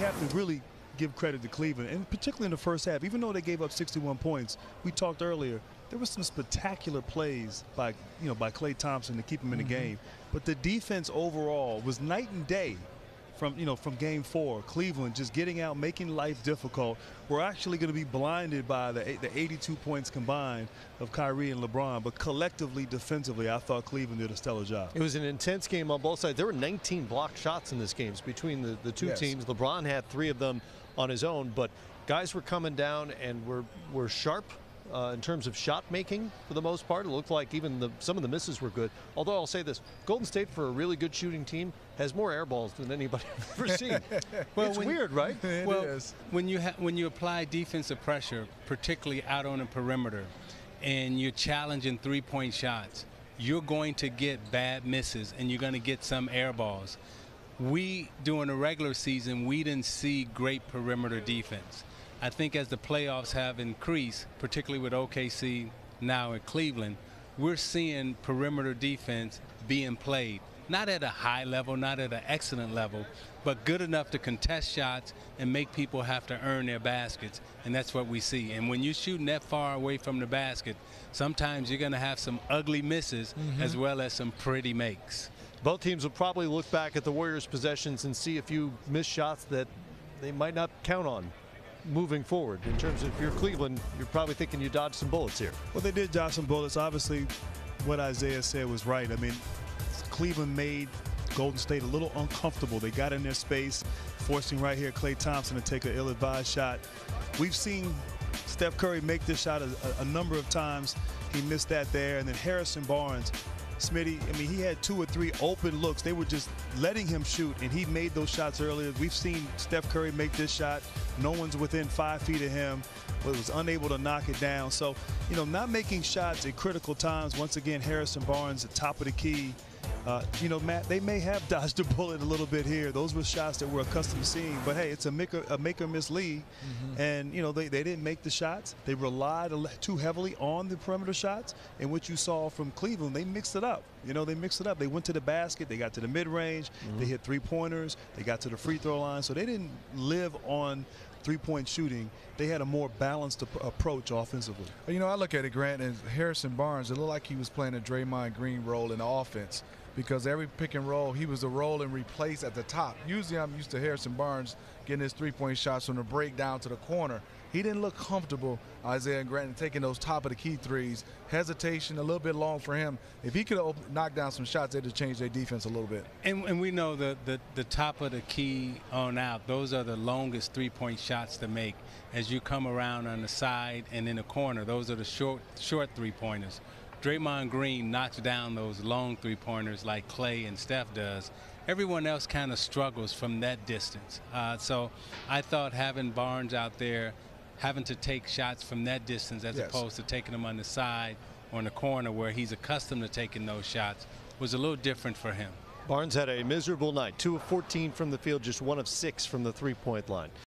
have to really give credit to Cleveland, and particularly in the first half. Even though they gave up 61 points, we talked earlier, there were some spectacular plays by Klay Thompson to keep him in the game. But the defense overall was night and day from game 4. Cleveland just getting out, making life difficult. We're actually going to be blinded by the 82 points combined of Kyrie and LeBron, but collectively defensively, I thought Cleveland did a stellar job. It was an intense game on both sides. There were 19 blocked shots in this game between the two teams. LeBron had 3 of them on his own, but guys were coming down and were sharp in terms of shot making for the most part. It looked like even some of the misses were good. Although I'll say this, Golden State, for a really good shooting team, has more air balls than anybody I've ever seen. Well, it's weird, right? It is. When you apply defensive pressure, particularly out on the perimeter, and you're challenging three-point shots, you're going to get bad misses and you're going to get some air balls. During the regular season, we didn't see great perimeter defense. I think as the playoffs have increased, particularly with OKC now in Cleveland, we're seeing perimeter defense being played. Not at a high level, not at an excellent level, but good enough to contest shots and make people have to earn their baskets, and that's what we see. And when you're shooting that far away from the basket, sometimes you're going to have some ugly misses as well as some pretty makes. Both teams will probably look back at the Warriors' possessions and see a few missed shots that they might not count on moving forward. In terms of, if you're Cleveland, you're probably thinking you dodged some bullets here. Well, they did dodge some bullets. Obviously, what Isaiah said was right. I mean, Cleveland made Golden State a little uncomfortable. They got in their space, forcing right here Klay Thompson to take an ill-advised shot. We've seen Steph Curry make this shot a number of times. He missed that there. And then Harrison Barnes, Smitty, I mean, he had 2 or 3 open looks. They were just letting him shoot, and he made those shots earlier. We've seen Steph Curry make this shot. No one's within 5 feet of him, but was unable to knock it down. So, not making shots at critical times. Once again, Harrison Barnes at top of the key. Matt, they may have dodged a bullet a little bit here. Those were shots that we're accustomed to seeing. But, hey, it's a make or miss league. And, they didn't make the shots. They relied too heavily on the perimeter shots. And what you saw from Cleveland, they mixed it up. They mixed it up. They went to the basket. They got to the mid-range. They hit 3-pointers. They got to the free throw line. So they didn't live on three-point shooting. They had a more balanced approach offensively. I look at it, Grant, and Harrison Barnes, it looked like he was playing a Draymond Green role in the offense, because every pick and roll, he was a roll and replace at the top. Usually I'm used to Harrison Barnes getting his three-point shots from the break down to the corner. He didn't look comfortable, Isaiah and Grant, taking those top of the key threes. Hesitation, a little bit long for him. If he could have knocked down some shots, they'd have changed their defense a little bit. And we know the top of the key on out, those are the longest three-point shots to make. As you come around on the side and in the corner, those are the short three-pointers. Draymond Green knocks down those long three-pointers like Klay and Steph does. Everyone else kind of struggles from that distance. So I thought having Barnes out there, having to take shots from that distance as opposed to taking them on the side or in the corner where he's accustomed to taking those shots, was a little different for him. Barnes had a miserable night. 2 of 14 from the field, just 1 of 6 from the three-point line.